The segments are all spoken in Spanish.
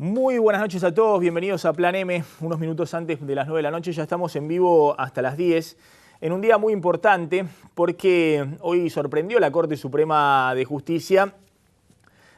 Muy buenas noches a todos, bienvenidos a Plan M. Unos minutos antes de las 9 de la noche, ya estamos en vivo hasta las 10, en un día muy importante porque hoy sorprendió la Corte Suprema de Justicia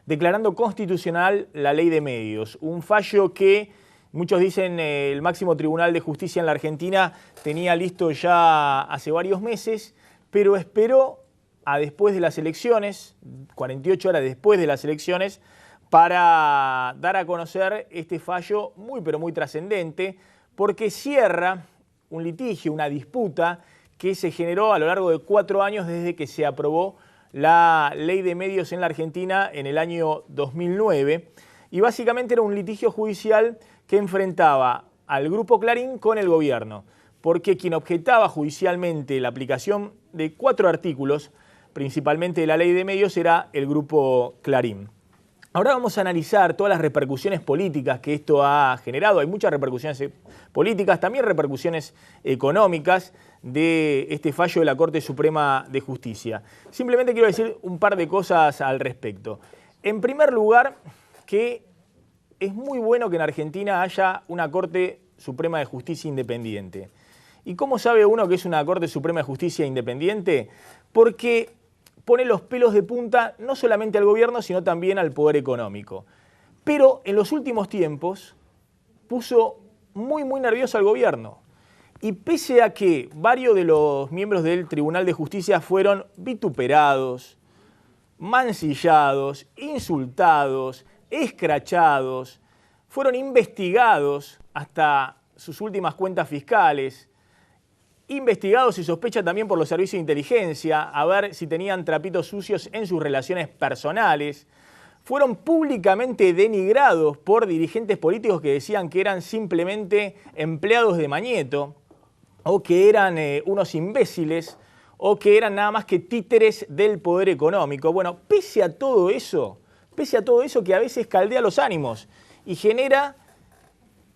declarando constitucional la Ley de Medios, un fallo que muchos dicen el máximo Tribunal de Justicia en la Argentina tenía listo ya hace varios meses, pero esperó a después de las elecciones, 48 horas después de las elecciones, para dar a conocer este fallo muy pero muy trascendente, porque cierra un litigio, una disputa que se generó a lo largo de 4 años desde que se aprobó la Ley de Medios en la Argentina en el año 2009, y básicamente era un litigio judicial que enfrentaba al Grupo Clarín con el gobierno, porque quien objetaba judicialmente la aplicación de 4 artículos, principalmente de la Ley de Medios, era el Grupo Clarín. Ahora vamos a analizar todas las repercusiones políticas que esto ha generado. Hay muchas repercusiones políticas, también repercusiones económicas de este fallo de la Corte Suprema de Justicia. Simplemente quiero decir un par de cosas al respecto. En primer lugar, que es muy bueno que en Argentina haya una Corte Suprema de Justicia independiente. ¿Y cómo sabe uno que es una Corte Suprema de Justicia independiente? Porque pone los pelos de punta no solamente al gobierno, sino también al poder económico. Pero en los últimos tiempos puso muy nervioso al gobierno. Y pese a que varios de los miembros del Tribunal de Justicia fueron vituperados, mancillados, insultados, escrachados, fueron investigados hasta sus últimas cuentas fiscales, investigados y sospecha también por los servicios de inteligencia, a ver si tenían trapitos sucios en sus relaciones personales. Fueron públicamente denigrados por dirigentes políticos que decían que eran simplemente empleados de Mañeto, o que eran unos imbéciles, o que eran nada más que títeres del poder económico. Bueno, pese a todo eso que a veces caldea los ánimos y genera,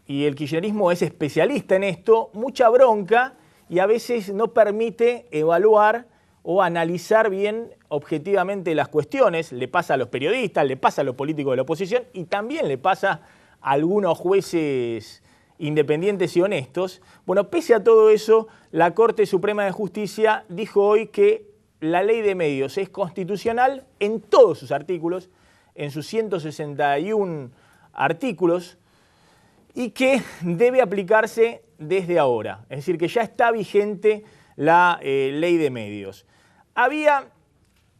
y el kirchnerismo es especialista en esto, mucha bronca, y a veces no permite evaluar o analizar bien objetivamente las cuestiones. Le pasa a los periodistas, le pasa a los políticos de la oposición y también le pasa a algunos jueces independientes y honestos. Bueno, pese a todo eso, la Corte Suprema de Justicia dijo hoy que la Ley de Medios es constitucional en todos sus artículos, en sus 161 artículos, y que debe aplicarse desde ahora. Es decir, que ya está vigente la Ley de Medios. Había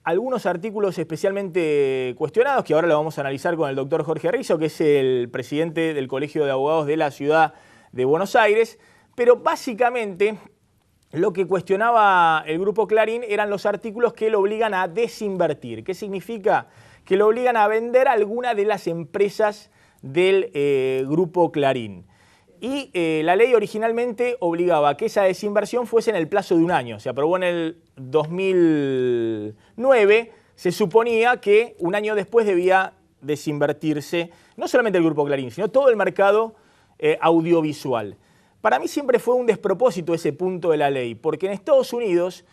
algunos artículos especialmente cuestionados, que ahora lo vamos a analizar con el doctor Jorge Rizo, que es el presidente del Colegio de Abogados de la Ciudad de Buenos Aires, pero básicamente lo que cuestionaba el Grupo Clarín eran los artículos que lo obligan a desinvertir. ¿Qué significa? Que lo obligan a vender alguna de las empresas del Grupo Clarín. Y la ley originalmente obligaba a que esa desinversión fuese en el plazo de un año. Se aprobó en el 2009, se suponía que un año después debía desinvertirse no solamente el Grupo Clarín, sino todo el mercado audiovisual. Para mí siempre fue un despropósito ese punto de la ley, porque en Estados Unidos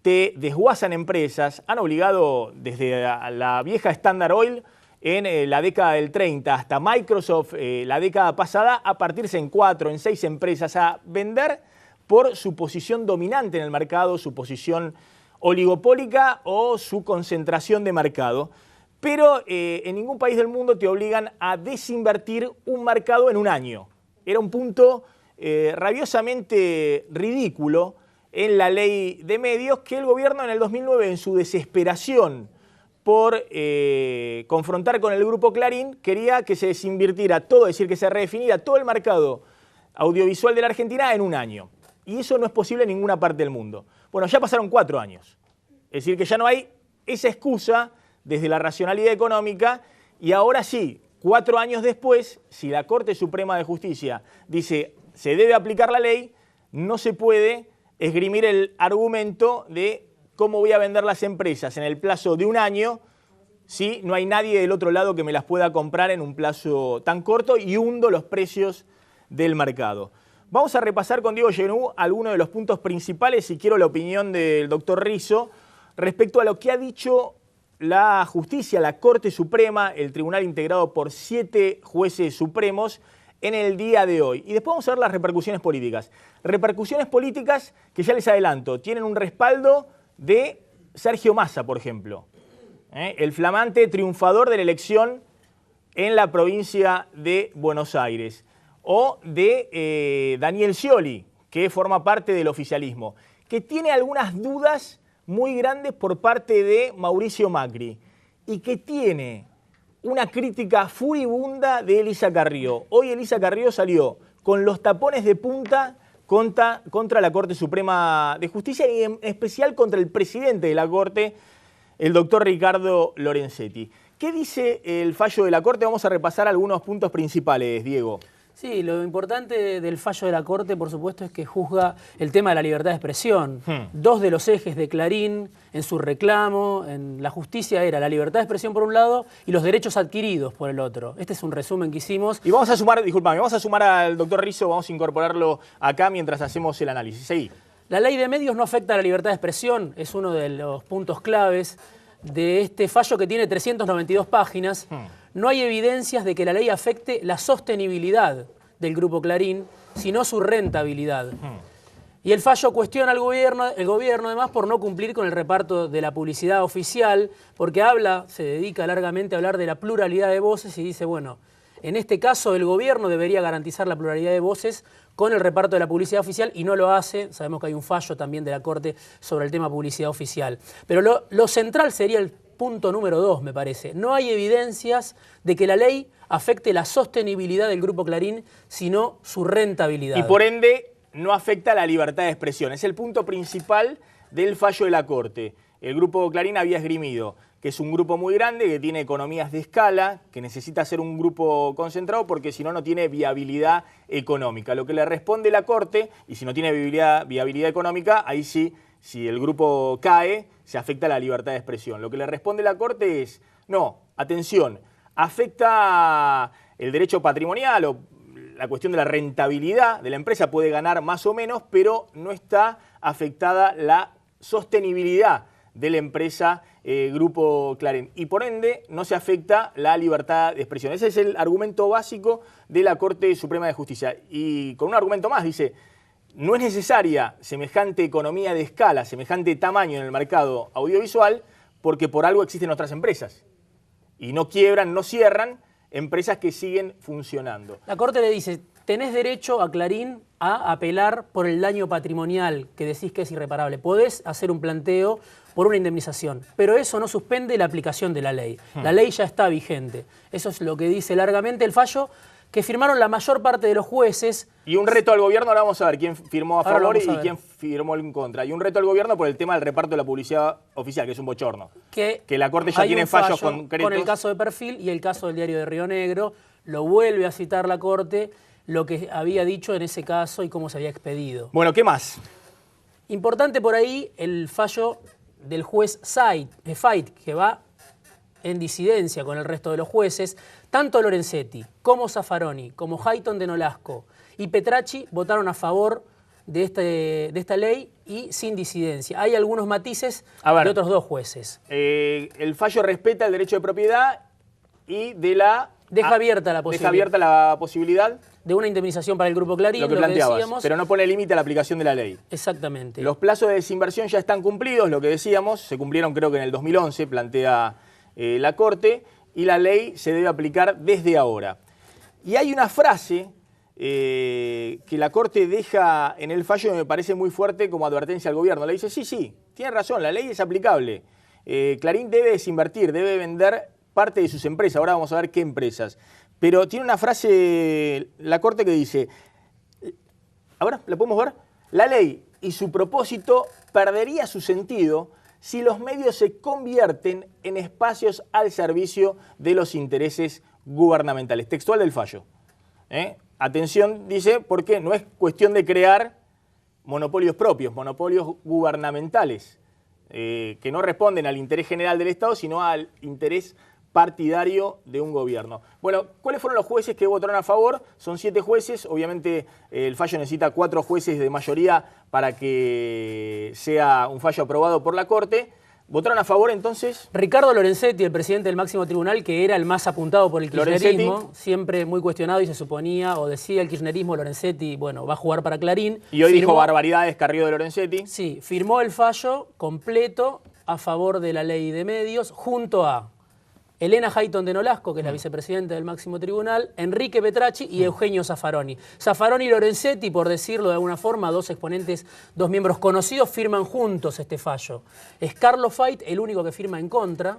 te desguazan empresas, han obligado desde la vieja Standard Oil en la década del 30 hasta Microsoft la década pasada a partirse en 4, en 6 empresas a vender por su posición dominante en el mercado, su posición oligopólica o su concentración de mercado. Pero en ningún país del mundo te obligan a desinvertir un mercado en un año. Era un punto rabiosamente ridículo en la Ley de Medios que el gobierno en el 2009, en su desesperación por confrontar con el Grupo Clarín, quería que se desinvirtiera todo, es decir, que se redefiniera todo el mercado audiovisual de la Argentina en un año. Y eso no es posible en ninguna parte del mundo. Bueno, ya pasaron 4 años. Es decir, que ya no hay esa excusa desde la racionalidad económica, y ahora sí, 4 años después, si la Corte Suprema de Justicia dice se debe aplicar la ley, no se puede esgrimir el argumento de cómo voy a vender las empresas en el plazo de un año si no hay nadie del otro lado que me las pueda comprar en un plazo tan corto y hundo los precios del mercado. Vamos a repasar con Diego Genú algunos de los puntos principales y quiero la opinión del doctor Rizo respecto a lo que ha dicho la justicia, la Corte Suprema, el tribunal integrado por 7 jueces supremos en el día de hoy. Y después vamos a ver las repercusiones políticas. Repercusiones políticas que ya les adelanto, tienen un respaldo de Sergio Massa, por ejemplo, el flamante triunfador de la elección en la provincia de Buenos Aires, o de Daniel Scioli, que forma parte del oficialismo, que tiene algunas dudas muy grandes por parte de Mauricio Macri y que tiene una crítica furibunda de Elisa Carrió. Hoy Elisa Carrió salió con los tapones de punta contra la Corte Suprema de Justicia y en especial contra el presidente de la Corte, el doctor Ricardo Lorenzetti. ¿Qué dice el fallo de la Corte? Vamos a repasar algunos puntos principales, Diego. Sí, lo importante del fallo de la Corte, por supuesto, es que juzga el tema de la libertad de expresión. Dos de los ejes de Clarín en su reclamo, en la justicia, era la libertad de expresión por un lado y los derechos adquiridos por el otro. Este es un resumen que hicimos. Y vamos a sumar, disculpame, vamos a sumar al doctor Rizzo, vamos a incorporarlo acá mientras hacemos el análisis. Seguí. La ley de medios no afecta a la libertad de expresión, es uno de los puntos claves de este fallo que tiene 392 páginas. No hay evidencias de que la ley afecte la sostenibilidad del Grupo Clarín, sino su rentabilidad. Y el fallo cuestiona al gobierno además por no cumplir con el reparto de la publicidad oficial, porque se dedica largamente a hablar de la pluralidad de voces y dice, bueno, en este caso el gobierno debería garantizar la pluralidad de voces con el reparto de la publicidad oficial y no lo hace. Sabemos que hay un fallo también de la Corte sobre el tema publicidad oficial. Pero lo central sería el punto número 2, me parece. No hay evidencias de que la ley afecte la sostenibilidad del Grupo Clarín, sino su rentabilidad. Y por ende, no afecta la libertad de expresión. Es el punto principal del fallo de la Corte. El Grupo Clarín había esgrimido que es un grupo muy grande, que tiene economías de escala, que necesita ser un grupo concentrado porque si no, no tiene viabilidad económica. Lo que le responde la Corte, y si no tiene viabilidad económica, ahí sí, si el grupo cae, se afecta la libertad de expresión. Lo que le responde la Corte es, no, atención, afecta el derecho patrimonial o la cuestión de la rentabilidad de la empresa, puede ganar más o menos, pero no está afectada la sostenibilidad de la empresa Grupo Clarín. Y por ende no se afecta la libertad de expresión. Ese es el argumento básico de la Corte Suprema de Justicia. Y con un argumento más, dice, no es necesaria semejante economía de escala, semejante tamaño en el mercado audiovisual, porque por algo existen otras empresas. Y no quiebran, no cierran empresas que siguen funcionando. La Corte le dice, tenés derecho a Clarín a apelar por el daño patrimonial que decís que es irreparable. Podés hacer un planteo por una indemnización, pero eso no suspende la aplicación de la ley. La ley ya está vigente. Eso es lo que dice largamente el fallo que firmaron la mayor parte de los jueces. Y un reto al gobierno, ahora vamos a ver quién firmó a favor y quién firmó en contra. Y un reto al gobierno por el tema del reparto de la publicidad oficial, que es un bochorno. Que la Corte ya tiene fallos concretos. Con el caso de Perfil y el caso del Diario de Río Negro, lo vuelve a citar la Corte, lo que había dicho en ese caso y cómo se había expedido. Bueno, ¿qué más? Importante por ahí el fallo del juez Fait, que va en disidencia con el resto de los jueces. Tanto Lorenzetti como Zaffaroni, como Hayton de Nolasco y Petracci votaron a favor de esta ley y sin disidencia. Hay algunos matices de otros dos jueces. El fallo respeta el derecho de propiedad y deja abierta la posibilidad de una indemnización para el Grupo Clarín, lo que decíamos, pero no pone límite a la aplicación de la ley. Exactamente. Los plazos de desinversión ya están cumplidos, lo que decíamos, se cumplieron creo que en el 2011, plantea la Corte, y la ley se debe aplicar desde ahora. Y hay una frase que la Corte deja en el fallo que me parece muy fuerte como advertencia al gobierno. Le dice, sí, tiene razón, la ley es aplicable. Clarín debe desinvertir, debe vender parte de sus empresas. Ahora vamos a ver qué empresas. Pero tiene una frase la Corte que dice, ahora la podemos ver, la ley y su propósito perdería su sentido si los medios se convierten en espacios al servicio de los intereses gubernamentales. Textual del fallo. Atención, dice, porque no es cuestión de crear monopolios propios, monopolios gubernamentales, que no responden al interés general del Estado, sino al interés partidario de un gobierno. Bueno, ¿cuáles fueron los jueces que votaron a favor? Son 7 jueces, obviamente el fallo necesita 4 jueces de mayoría para que sea un fallo aprobado por la Corte. ¿Votaron a favor entonces? Ricardo Lorenzetti, el presidente del máximo tribunal, que era el más apuntado por el kirchnerismo, Lorenzetti, siempre muy cuestionado y se suponía o decía el kirchnerismo, Lorenzetti, bueno, va a jugar para Clarín. Y hoy dijo barbaridades Carrillo de Lorenzetti. Sí, firmó el fallo completo a favor de la ley de medios junto a Elena Hayton de Nolasco, que es la vicepresidenta del máximo tribunal, Enrique Petracci y Eugenio Zaffaroni. Zaffaroni y Lorenzetti, por decirlo de alguna forma, dos exponentes, dos miembros conocidos, firman juntos este fallo. Es Carlos Fait el único que firma en contra.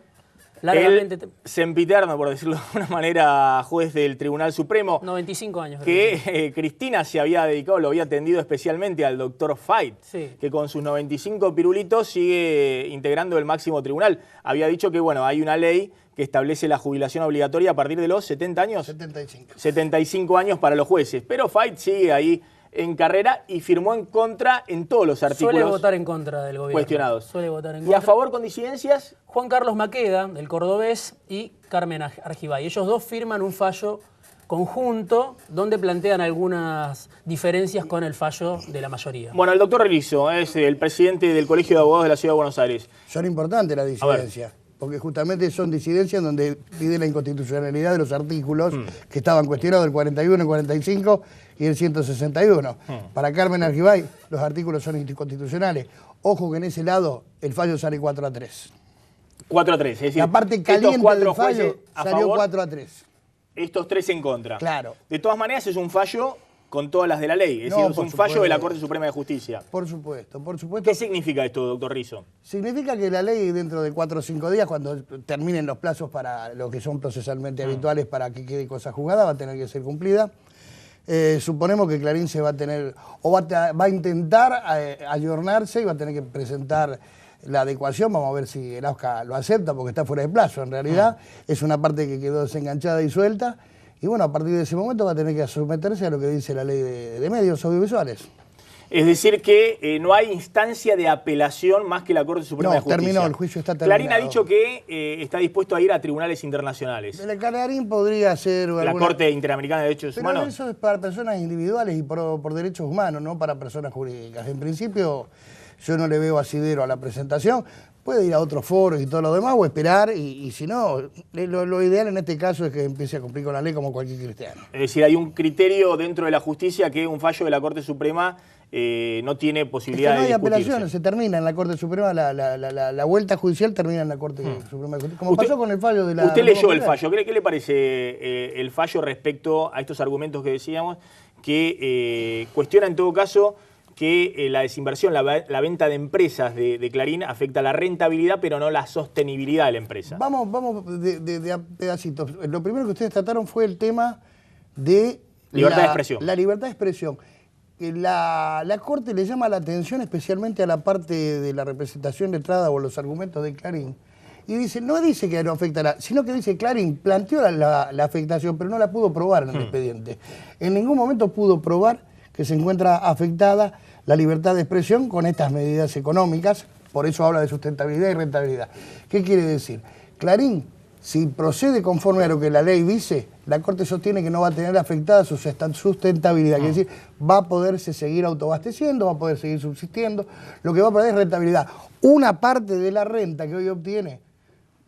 El sempiterno, por decirlo de alguna manera, juez del Tribunal Supremo. 95 años. Que Cristina se había dedicado, lo había atendido especialmente al doctor Fait, sí, que con sus 95 pirulitos sigue integrando el máximo tribunal. Había dicho que, bueno, hay una ley que establece la jubilación obligatoria a partir de los 70 años. 75. 75 años para los jueces. Pero Fait sigue ahí en carrera y firmó en contra en todos los artículos. Suele votar en contra del gobierno. Cuestionados. Suele votar en ¿Y contra. a favor con disidencias? Juan Carlos Maqueda, del Cordobés, y Carmen Argibay. Ellos dos firman un fallo conjunto donde plantean algunas diferencias con el fallo de la mayoría. Bueno, el doctor Rizzo es el presidente del Colegio de Abogados de la Ciudad de Buenos Aires. Son importantes las disidencias, porque justamente son disidencias donde pide la inconstitucionalidad de los artículos que estaban cuestionados, el 41, el 45 y el 161. Para Carmen Argibay, los artículos son inconstitucionales. Ojo que en ese lado el fallo sale 4-3. 4-3, es decir, La parte caliente del fallo salió favor, 4-3. Estos 3 en contra. Claro. De todas maneras, es un fallo con todas las de la ley. Es decir, es un fallo de la Corte Suprema de Justicia. Por supuesto, por supuesto. ¿Qué significa esto, doctor Rizzo? Significa que la ley dentro de 4 o 5 días, cuando terminen los plazos para lo que son procesalmente habituales para que quede cosa juzgada, va a tener que ser cumplida. Suponemos que Clarín se va a tener, o va a intentar ayornarse y va a tener que presentar la adecuación. Vamos a ver si el AUSCA lo acepta porque está fuera de plazo. En realidad es una parte que quedó desenganchada y suelta. Y bueno, a partir de ese momento va a tener que someterse a lo que dice la ley de medios audiovisuales. Es decir que no hay instancia de apelación más que la Corte Suprema de Justicia. Terminó, el juicio está terminado. Clarín ha dicho que está dispuesto a ir a tribunales internacionales. El Clarín podría ser... La Corte Interamericana de Derechos Humanos. Pero eso es para personas individuales y por derechos humanos, no para personas jurídicas. En principio, yo no le veo asidero a la presentación. Puede ir a otros foros y todo lo demás o esperar, y si no, lo ideal en este caso es que empiece a cumplir con la ley como cualquier cristiano. Es decir, hay un criterio dentro de la justicia que un fallo de la Corte Suprema no tiene posibilidad de discutirse. No hay apelaciones, se termina en la Corte Suprema, la vuelta judicial termina en la Corte Suprema de Justicia. Como pasó con el fallo de la... Usted leyó el fallo, ¿qué le parece el fallo respecto a estos argumentos que decíamos, que cuestiona en todo caso que la desinversión, la venta de empresas de Clarín afecta la rentabilidad, pero no la sostenibilidad de la empresa? Vamos de a pedacitos. Lo primero que ustedes trataron fue el tema de... Libertad de expresión. La libertad de expresión. La Corte le llama la atención especialmente a la parte de la representación letrada o los argumentos de Clarín. Y dice, no dice que no afecta, sino que dice Clarín planteó la afectación, pero no la pudo probar en el expediente. En ningún momento pudo probar que se encuentra afectada la libertad de expresión con estas medidas económicas, por eso habla de sustentabilidad y rentabilidad. ¿Qué quiere decir? Clarín, si procede conforme a lo que la ley dice, la Corte sostiene que no va a tener afectada su sustentabilidad, quiere decir, va a poderse seguir autoabasteciendo, va a poder seguir subsistiendo, lo que va a perder es rentabilidad. Una parte de la renta que hoy obtiene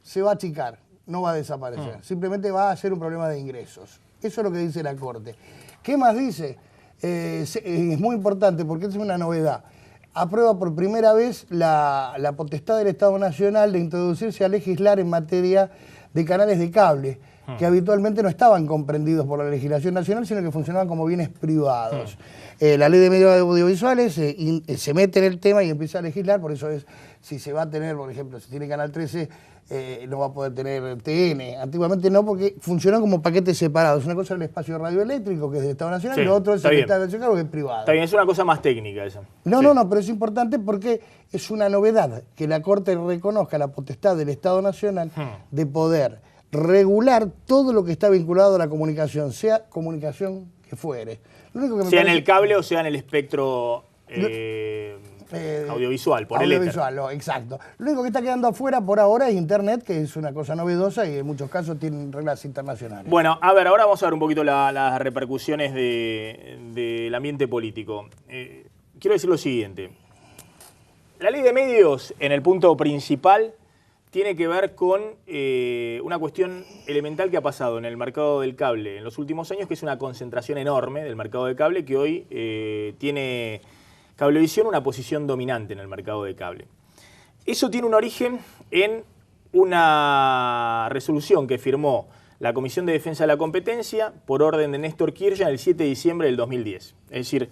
se va a achicar, no va a desaparecer, simplemente va a ser un problema de ingresos. Eso es lo que dice la Corte. ¿Qué más dice? Es muy importante porque es una novedad. Aprueba por primera vez la potestad del Estado Nacional de introducirse a legislar en materia de canales de cable, que habitualmente no estaban comprendidos por la legislación nacional, sino que funcionaban como bienes privados. La ley de medios audiovisuales se mete en el tema y empieza a legislar, por eso es, si se va a tener, por ejemplo, si tiene Canal 13, no va a poder tener TN. Antiguamente no, porque funcionan como paquetes separados. Una cosa es el espacio radioeléctrico, que es del Estado Nacional, y lo otro es el Estado Nacional, que es privado. Está bien, es una cosa más técnica esa. No, pero es importante porque es una novedad que la Corte reconozca la potestad del Estado Nacional de poder regular todo lo que está vinculado a la comunicación, sea comunicación que fuere. Lo único que me sea parece... en el cable o sea en el espectro audiovisual, por el éter. Exacto. Lo único que está quedando afuera por ahora es Internet, que es una cosa novedosa y en muchos casos tienen reglas internacionales. Bueno, a ver, ahora vamos a ver un poquito las repercusiones del ambiente político. Quiero decir lo siguiente. La ley de medios, en el punto principal, tiene que ver con una cuestión elemental que ha pasado en el mercado del cable en los últimos años, que es una concentración enorme del mercado de cable, que hoy tiene Cablevisión una posición dominante en el mercado de cable. Eso tiene un origen en una resolución que firmó la Comisión de Defensa de la Competencia por orden de Néstor Kirchner el 7 de diciembre del 2010. Es decir,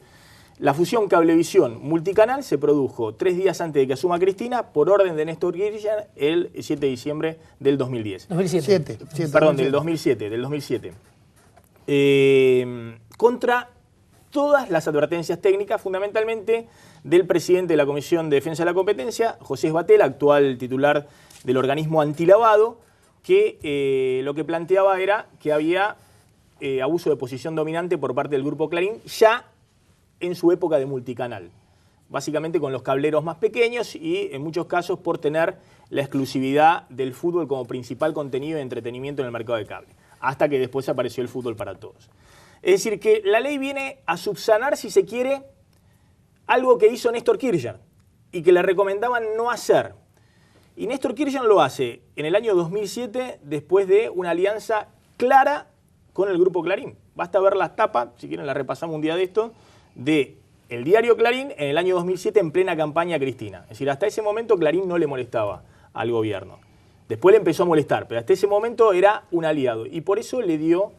la fusión Cablevisión-Multicanal se produjo 3 días antes de que asuma Cristina por orden de Néstor Kirchner el 7 de diciembre del 2010. 2007. Perdón, del 2007. Contra todas las advertencias técnicas, fundamentalmente del presidente de la Comisión de Defensa de la Competencia, José Sbatella, actual titular del organismo antilavado, que lo que planteaba era que había abuso de posición dominante por parte del Grupo Clarín, ya en su época de multicanal, básicamente con los cableros más pequeños y en muchos casos por tener la exclusividad del fútbol como principal contenido de entretenimiento en el mercado de cable, hasta que después apareció el fútbol para todos. Es decir, que la ley viene a subsanar, si se quiere, algo que hizo Néstor Kirchner y que le recomendaban no hacer. Y Néstor Kirchner lo hace en el año 2007 después de una alianza clara con el Grupo Clarín. Basta ver las tapas, si quieren la repasamos un día de esto, de el diario Clarín en el año 2007 en plena campaña Cristina. Es decir, hasta ese momento Clarín no le molestaba al gobierno. Después le empezó a molestar, pero hasta ese momento era un aliado y por eso le dio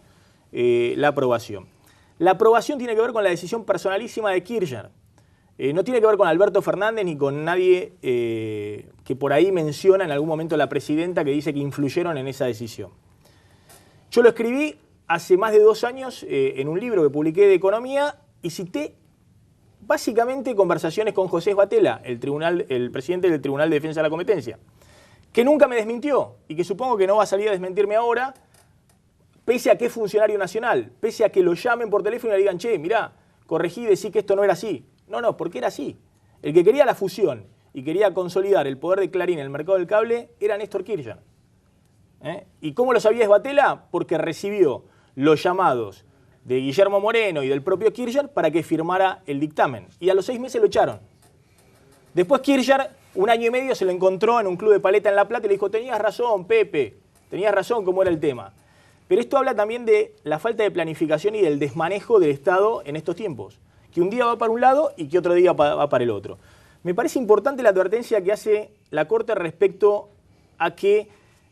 la aprobación. La aprobación tiene que ver con la decisión personalísima de Kirchner. No tiene que ver con Alberto Fernández ni con nadie que por ahí menciona en algún momento la presidenta que dice que influyeron en esa decisión. Yo lo escribí hace más de 2 años en un libro que publiqué de economía y cité básicamente conversaciones con José Sbatella, el presidente del Tribunal de Defensa de la Competencia, que nunca me desmintió y que supongo que no va a salir a desmentirme ahora, pese a que es funcionario nacional, pese a que lo llamen por teléfono y le digan, che, mirá, corregí, decí que esto no era así. No, porque era así. El que quería la fusión y quería consolidar el poder de Clarín en el mercado del cable era Néstor Kirchner. ¿Y cómo lo sabía Sbatella? Porque recibió los llamados de Guillermo Moreno y del propio Kirchner para que firmara el dictamen. Y a los 6 meses lo echaron. Después Kirchner, 1 año y medio, se lo encontró en un club de paleta en La Plata y le dijo, tenías razón, Pepe, tenías razón cómo era el tema. Pero esto habla también de la falta de planificación y del desmanejo del Estado en estos tiempos. Que un día va para un lado y que otro día va para el otro. Me parece importante la advertencia que hace la Corte respecto a que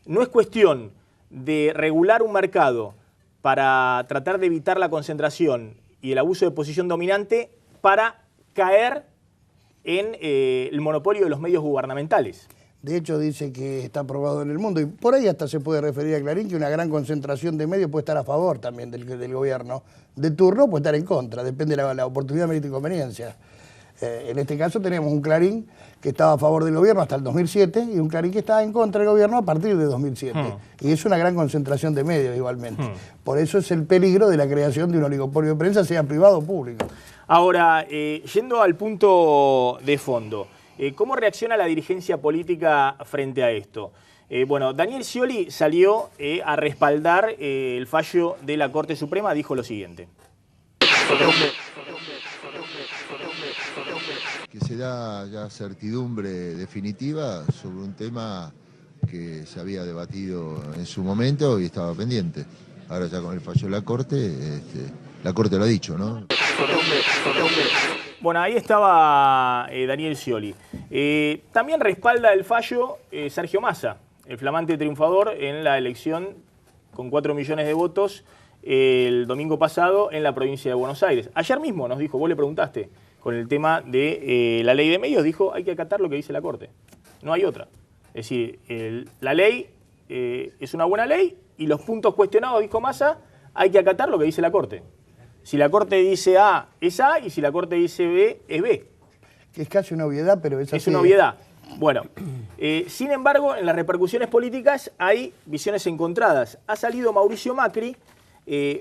no es cuestión de regular un mercado para tratar de evitar la concentración y el abuso de posición dominante para caer en el monopolio de los medios gubernamentales. De hecho, dice que está aprobado en el mundo y por ahí hasta se puede referir a Clarín que una gran concentración de medios puede estar a favor también del gobierno de turno, puede estar en contra, depende de la oportunidad, mérito y conveniencia. En este caso tenemos un Clarín que estaba a favor del gobierno hasta el 2007 y un Clarín que estaba en contra del gobierno a partir de 2007. Y es una gran concentración de medios igualmente. Por eso es el peligro de la creación de un oligopolio de prensa, sea privado o público. Ahora, yendo al punto de fondo, ¿cómo reacciona la dirigencia política frente a esto? Bueno, Daniel Scioli salió a respaldar el fallo de la Corte Suprema, dijo lo siguiente. Que se da ya certidumbre definitiva sobre un tema que se había debatido en su momento y estaba pendiente. Ahora ya con el fallo de la Corte lo ha dicho, ¿no? Bueno, ahí estaba Daniel Scioli. También respalda el fallo Sergio Massa, el flamante triunfador en la elección con 4 millones de votos el domingo pasado en la provincia de Buenos Aires. Ayer mismo nos dijo, vos le preguntaste, con el tema de la ley de medios, dijo, hay que acatar lo que dice la Corte. No hay otra. Es decir, la ley es una buena ley y los puntos cuestionados, dijo Massa, hay que acatar lo que dice la Corte. Si la Corte dice A, es A, y si la Corte dice B, es B. Que es casi una obviedad, pero es así. Es una obviedad. Bueno, sin embargo, en las repercusiones políticas hay visiones encontradas. Ha salido Mauricio Macri,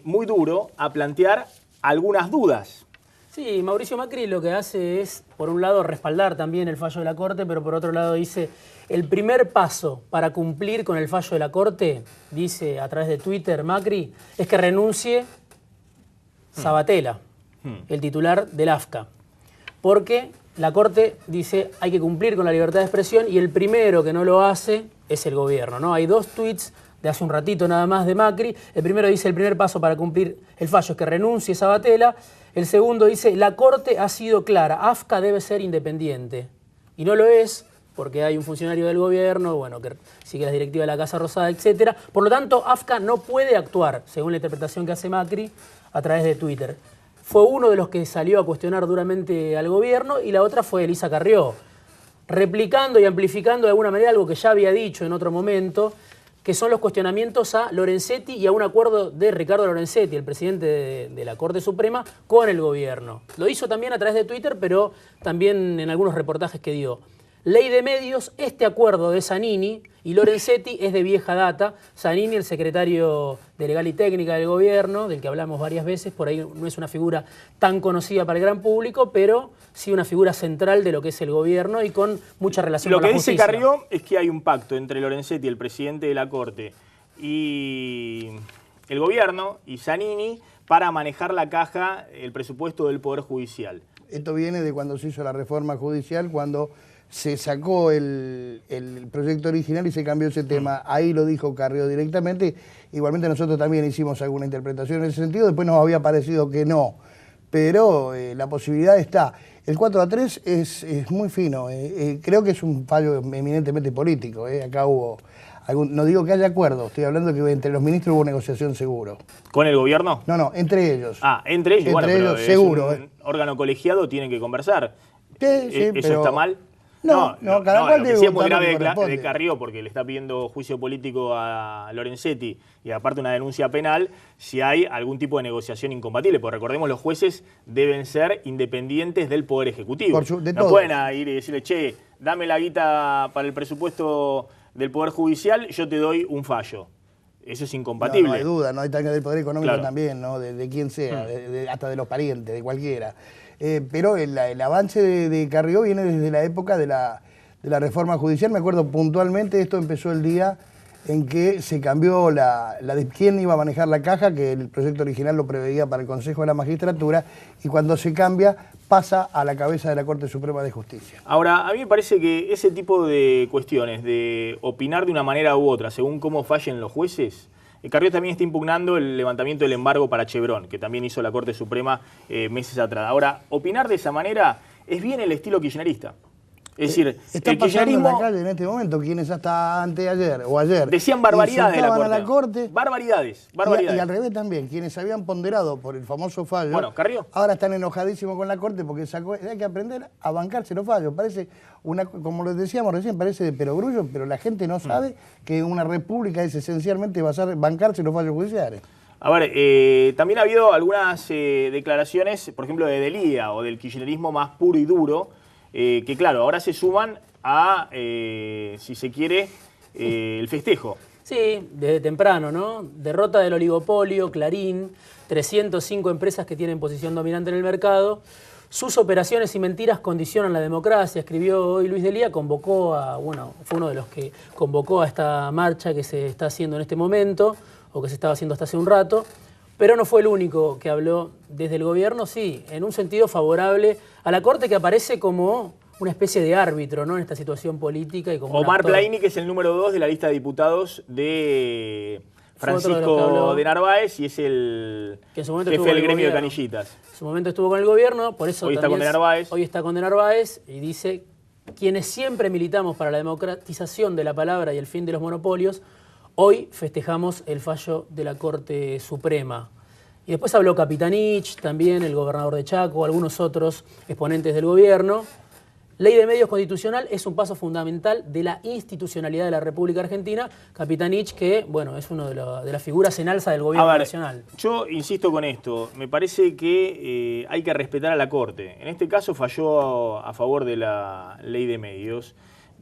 muy duro, a plantear algunas dudas. Sí, Mauricio Macri lo que hace es, por un lado, respaldar también el fallo de la Corte, pero por otro lado dice, el primer paso para cumplir con el fallo de la Corte, dice a través de Twitter Macri, es que renuncie Sbatella, el titular del AFCA, porque la Corte dice hay que cumplir con la libertad de expresión y el primero que no lo hace es el gobierno, ¿no? Hay 2 tuits de hace un ratito nada más de Macri. El primero dice el primer paso para cumplir el fallo es que renuncie Sabatella. El segundo dice la Corte ha sido clara, AFCA debe ser independiente. Y no lo es porque hay un funcionario del gobierno, bueno, que sigue las directivas de la Casa Rosada, etc. Por lo tanto, AFCA no puede actuar, según la interpretación que hace Macri, a través de Twitter. Fue uno de los que salió a cuestionar duramente al gobierno y la otra fue Elisa Carrió, replicando y amplificando de alguna manera algo que ya había dicho en otro momento, que son los cuestionamientos a Lorenzetti y a un acuerdo de Ricardo Lorenzetti, el presidente de la Corte Suprema, con el gobierno. Lo hizo también a través de Twitter, pero también en algunos reportajes que dio. Ley de medios, este acuerdo de Zanini y Lorenzetti es de vieja data. Zanini, el secretario de Legal y Técnica del gobierno, del que hablamos varias veces, por ahí no es una figura tan conocida para el gran público, pero sí una figura central de lo que es el gobierno y con mucha relación con la justicia. Lo que dice Carrió es que hay un pacto entre Lorenzetti, el presidente de la Corte, y el gobierno, y Zanini, para manejar la caja, el presupuesto del Poder Judicial. Esto viene de cuando se hizo la reforma judicial, cuando se sacó el proyecto original y se cambió ese tema. Ahí lo dijo Carrió directamente. Igualmente nosotros también hicimos alguna interpretación en ese sentido. Después nos había parecido que no. Pero la posibilidad está. El 4-3 es muy fino. Creo que es un fallo eminentemente político. Acá hubo... no digo que haya acuerdo, estoy hablando que entre los ministros hubo negociación seguro. ¿Con el gobierno? No, entre ellos. Ah, entre ellos, entre ellos, pero seguro. Es un órgano colegiado, tienen que conversar. Sí, ¿Eso pero... está mal? No, cada cual debe lo que sí es muy votar lo grave que corresponde. de Carrió, porque le está pidiendo juicio político a Lorenzetti y aparte una denuncia penal, si hay algún tipo de negociación incompatible. Porque recordemos, los jueces deben ser independientes del Poder Ejecutivo. No pueden ir y decirle, che, dame la guita para el presupuesto del Poder Judicial, yo te doy un fallo. Eso es incompatible. No hay duda, no hay tanque del Poder Económico claro. También, ¿no? De quien sea, hasta de los parientes, de cualquiera. Pero el avance de Carrió viene desde la época de la reforma judicial. Me acuerdo puntualmente, esto empezó el día en que se cambió la de quién iba a manejar la caja, que el proyecto original lo preveía para el Consejo de la Magistratura, y cuando se cambia pasa a la cabeza de la Corte Suprema de Justicia. Ahora, a mí me parece que ese tipo de cuestiones, de opinar de una manera u otra, según cómo fallen los jueces, Carrió también está impugnando el levantamiento del embargo para Chevron, que también hizo la Corte Suprema meses atrás. Ahora, opinar de esa manera es bien el estilo kirchnerista. Es decir, está el pasando en kirchnerismo... la calle en este momento, quienes hasta anteayer o ayer decían barbaridades de la Corte. Barbaridades. Y al revés también, quienes habían ponderado por el famoso fallo, bueno, Carrió, ahora están enojadísimos con la Corte porque hay que aprender a bancarse los fallos. Parece, como les decíamos recién, parece de perogrullo, pero la gente no sabe que una república es esencialmente bancarse los fallos judiciales. A ver, también ha habido algunas declaraciones, por ejemplo, de Delía o del kirchnerismo más puro y duro, que claro, ahora se suman a, si se quiere, el festejo. Sí, desde temprano, ¿no? Derrota del oligopolio, Clarín, 305 empresas que tienen posición dominante en el mercado. Sus operaciones y mentiras condicionan la democracia, escribió hoy Luis Delía, fue uno de los que convocó a esta marcha que se está haciendo en este momento, o que se estaba haciendo hasta hace un rato. Pero no fue el único que habló desde el gobierno, sí, en un sentido favorable a la Corte, que aparece como una especie de árbitro, ¿no?, en esta situación política. Y como Omar Plaini, que es el número 2 de la lista de diputados de Francisco de Narváez, y es el jefe del gremio de canillitas. En su momento estuvo con el gobierno, por eso hoy está con de Narváez. Hoy está con de Narváez y dice, quienes siempre militamos para la democratización de la palabra y el fin de los monopolios, hoy festejamos el fallo de la Corte Suprema. Y después habló Capitanich, también el gobernador de Chaco, algunos otros exponentes del gobierno. Ley de medios constitucional es un paso fundamental de la institucionalidad de la República Argentina. Capitanich, que bueno, es uno de las figuras en alza del gobierno nacional. Yo insisto con esto, me parece que hay que respetar a la Corte. En este caso falló a favor de la ley de medios,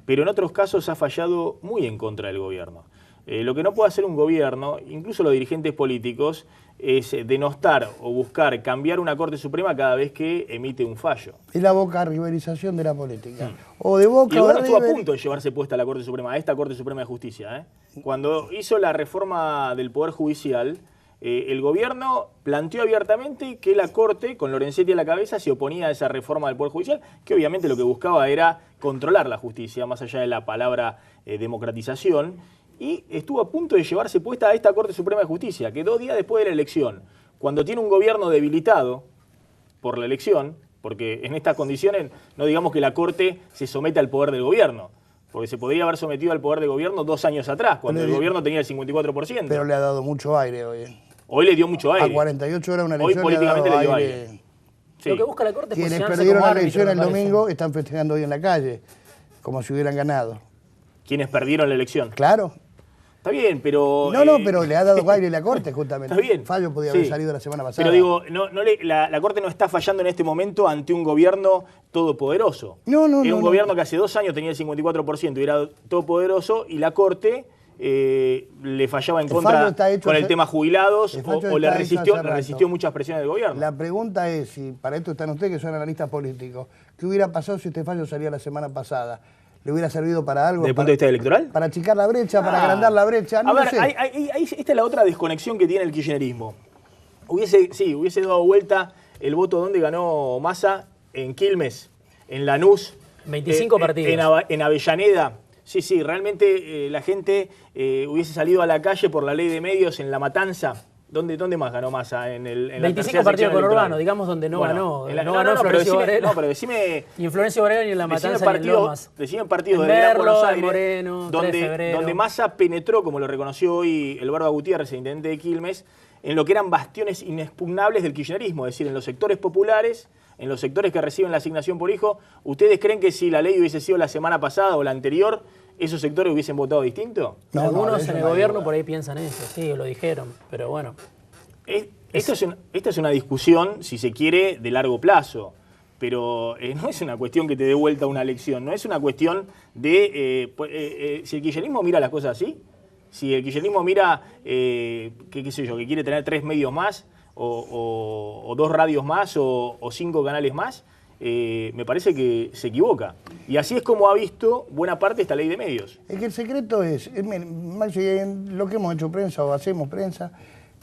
pero en otros casos ha fallado muy en contra del gobierno. Lo que no puede hacer un gobierno, incluso los dirigentes políticos, es denostar o buscar cambiar una Corte Suprema cada vez que emite un fallo. Es la boca riverización de la política. O de Boca y el o de gobierno estuvo River. a punto de llevarse puesta la Corte Suprema, a esta Corte Suprema de Justicia. Cuando hizo la reforma del Poder Judicial, el gobierno planteó abiertamente que la Corte, con Lorenzetti a la cabeza, se oponía a esa reforma del Poder Judicial, que obviamente lo que buscaba era controlar la justicia, más allá de la palabra democratización, y estuvo a punto de llevarse puesta a esta Corte Suprema de Justicia, que 2 días después de la elección, cuando tiene un gobierno debilitado por la elección, porque en estas condiciones no digamos que la Corte se somete al poder del gobierno, porque se podría haber sometido al poder del gobierno 2 años atrás, cuando el gobierno tenía el 54%. Pero le ha dado mucho aire hoy. Hoy le dio mucho aire. A 48 horas una Hoy elección políticamente le dio aire. Sí. Lo que busca la Corte es Quienes posicionarse perdieron como la elección árbitro, el me parece. domingo están festejando hoy en la calle, como si hubieran ganado. Quienes perdieron la elección. Claro. Está bien, pero... No, pero le ha dado aire la Corte justamente. Está bien. Fallo podía Sí. haber salido la semana pasada. Pero digo, la Corte no está fallando en este momento ante un gobierno todopoderoso. No, Era un gobierno que hace 2 años tenía el 54% y era todopoderoso, y la Corte le fallaba en El contra fallo está hecho con el hace- tema jubilados el fallo o le está hecho hace resistió rato. muchas presiones del gobierno. La pregunta es, si para esto están ustedes que son analistas políticos, ¿qué hubiera pasado si este fallo salía la semana pasada? ¿Le hubiera servido para algo? ¿Desde el punto de vista electoral? Para achicar la brecha, para agrandar la brecha, no a lo ver, sé. esta es la otra desconexión que tiene el kirchnerismo. Hubiese dado vuelta el voto donde ganó Massa, en Quilmes, en Lanús, 25 partidos. en Avellaneda. Sí, realmente la gente hubiese salido a la calle por la ley de medios en La Matanza. ¿Dónde más ganó Massa? En la 25 tercera partidos sección conurbano, electoral. digamos donde no ganó. En la- No ganó Florencio Varela. No, pero decime... Y en Florencio Varela ni en La Matanza ni en partidos, Lomas. decime partidos En de Gran Merlo, Buenos en Aires, Moreno, 3 de febrero. donde Massa penetró, como lo reconoció hoy el Barba Gutiérrez, el intendente de Quilmes, en lo que eran bastiones inexpugnables del kirchnerismo, es decir, en los sectores populares, en los sectores que reciben la asignación por hijo. ¿Ustedes creen que si la ley hubiese sido la semana pasada o la anterior, esos sectores hubiesen votado distinto? No, Algunos de eso en el no hay gobierno duda. por ahí piensan eso, sí, lo dijeron, pero bueno. Esta es una discusión, si se quiere, de largo plazo, pero no es una cuestión que te dé vuelta una elección, no es una cuestión de... si el kirchnerismo mira las cosas así, si el kirchnerismo mira, qué sé yo, que quiere tener 3 medios más, o 2 radios más, o 5 canales más, me parece que se equivoca. Y así es como ha visto buena parte esta ley de medios. Es que el secreto es, Maxi, en lo que hemos hecho prensa o hacemos prensa,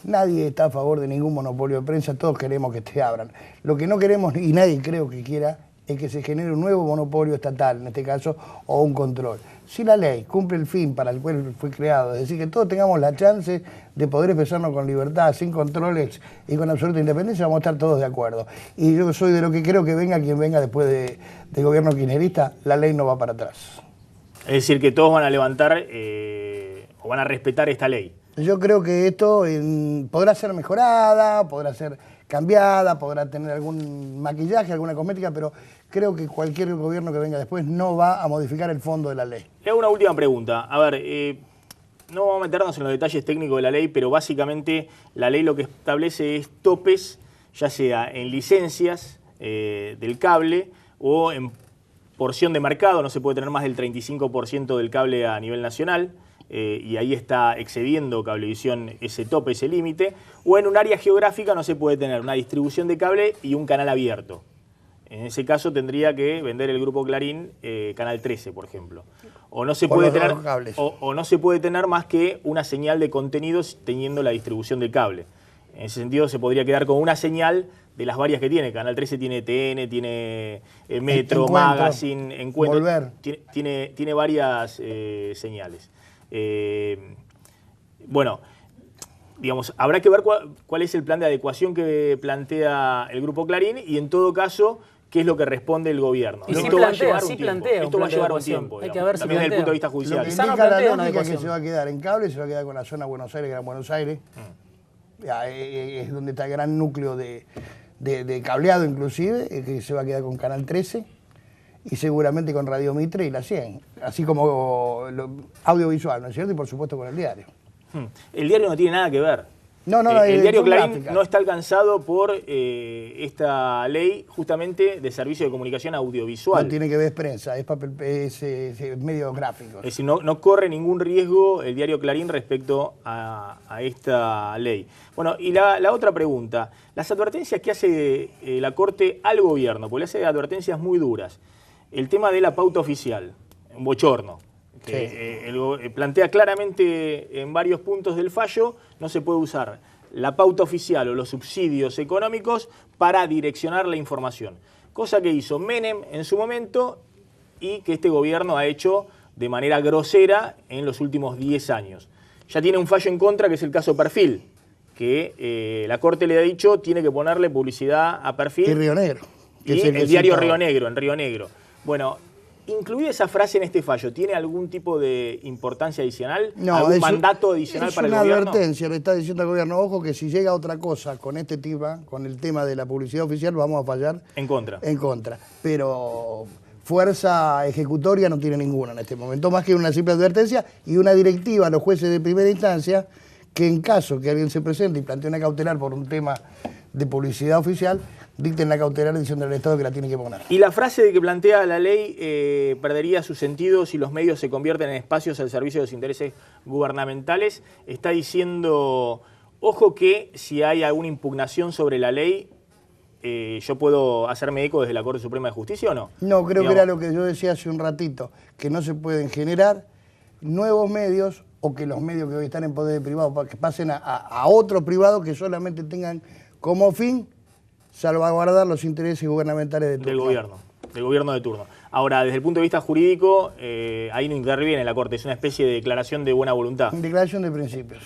nadie está a favor de ningún monopolio de prensa, todos queremos que te abran. Lo que no queremos, y nadie creo que quiera, es que se genere un nuevo monopolio estatal, en este caso, o un control. Si la ley cumple el fin para el cual fue creado, es decir, que todos tengamos la chance de poder expresarnos con libertad, sin controles y con absoluta independencia, vamos a estar todos de acuerdo. Y yo soy de lo que creo que venga quien venga después del gobierno kirchnerista, la ley no va para atrás. Es decir, que todos van a levantar o van a respetar esta ley. Yo creo que esto podrá ser mejorada, podrá ser cambiada, podrá tener algún maquillaje, alguna cosmética, pero creo que cualquier gobierno que venga después no va a modificar el fondo de la ley. Le hago una última pregunta. A ver, no vamos a meternos en los detalles técnicos de la ley, pero básicamente la ley lo que establece es topes, ya sea en licencias del cable o en porción de mercado, no se puede tener más del 35% del cable a nivel nacional. Y ahí está excediendo Cablevisión ese tope, ese límite, o en un área geográfica no se puede tener una distribución de cable y un canal abierto. En ese caso tendría que vender el Grupo Clarín Canal 13, por ejemplo. O no se Por puede los tener, dos cables. o no se puede tener más que una señal de contenidos teniendo la distribución del cable. En ese sentido se podría quedar con una señal de las varias que tiene. Canal 13 tiene TN, tiene Metro, Encuentro, Magazine, Encuentro. Volver. Tiene varias señales. Bueno, digamos, habrá que ver cuál es el plan de adecuación que plantea el Grupo Clarín y en todo caso, qué es lo que responde el gobierno. Y sí Esto va a plantea, llevar un sí tiempo. plantea un Esto va a plan de llevar un adecuación. tiempo, Hay que digamos, ver si también desde el punto de vista Lo judicial. que Quizá no indica la plantea una lógica es que adecuación. se va a quedar en cable, se va a quedar con la zona Buenos Aires, Gran Buenos Aires. Ya, es donde está el gran núcleo de cableado inclusive, que se va a quedar con Canal 13 y seguramente con Radio Mitre y la 100, así como audiovisual, ¿no es cierto? Y por supuesto con el diario. El diario no tiene nada que ver. No, el diario son Clarín gráficas. no está alcanzado por esta ley justamente de servicio de comunicación audiovisual. No tiene que ver, es prensa, es papel, es medios gráficos. Es decir, no corre ningún riesgo el diario Clarín respecto a esta ley. Bueno, y la otra pregunta, las advertencias que hace la Corte al gobierno, porque le hace advertencias muy duras. El tema de la pauta oficial, un bochorno. Que, plantea claramente en varios puntos del fallo, no se puede usar la pauta oficial o los subsidios económicos para direccionar la información. Cosa que hizo Menem en su momento y que este gobierno ha hecho de manera grosera en los últimos 10 años. Ya tiene un fallo en contra, que es el caso Perfil, que la Corte le ha dicho tiene que ponerle publicidad a Perfil. Y Río Negro. Y el diario Río Negro, en Río Negro. Bueno, incluida esa frase en este fallo, ¿tiene algún tipo de importancia adicional? No, ¿Algún mandato adicional para el gobierno? Es una advertencia, le está diciendo al gobierno, ojo, que si llega otra cosa con este tema, con el tema de la publicidad oficial, vamos a fallar. En contra. En contra. Pero fuerza ejecutoria no tiene ninguna en este momento, más que una simple advertencia y una directiva a los jueces de primera instancia que en caso que alguien se presente y plantee una cautelar por un tema de publicidad oficial, dicten la cautelar diciendo al Estado que la tiene que poner. Y la frase de que plantea la ley perdería su sentido si los medios se convierten en espacios al servicio de los intereses gubernamentales, está diciendo, ojo que si hay alguna impugnación sobre la ley, ¿yo puedo hacerme eco desde la Corte Suprema de Justicia o no? No, creo que era lo que yo decía hace un ratito, que no se pueden generar nuevos medios o que los medios que hoy están en poder de privado que pasen a otros privados que solamente tengan como fin salvaguardar los intereses gubernamentales de turno. Del gobierno de turno. Ahora, desde el punto de vista jurídico, ahí no interviene la Corte, es una especie de declaración de buena voluntad. Declaración de principios.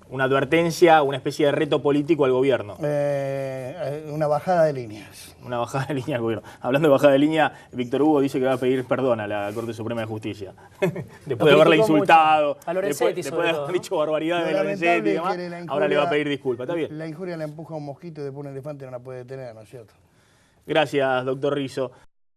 Una advertencia, una especie de reto político al gobierno. Una bajada de líneas. Una bajada de línea al gobierno. Hablando de bajada de línea, Víctor Hugo dice que va a pedir perdón a la Corte Suprema de Justicia. Después de haberla insultado, a Lorenzetti, después de haber dicho barbaridades de Lorenzetti y demás, ahora le va a pedir disculpas. ¿Está bien? La injuria la empuja un mosquito y después un elefante no la puede detener, ¿no es cierto? Gracias, doctor Rizzo.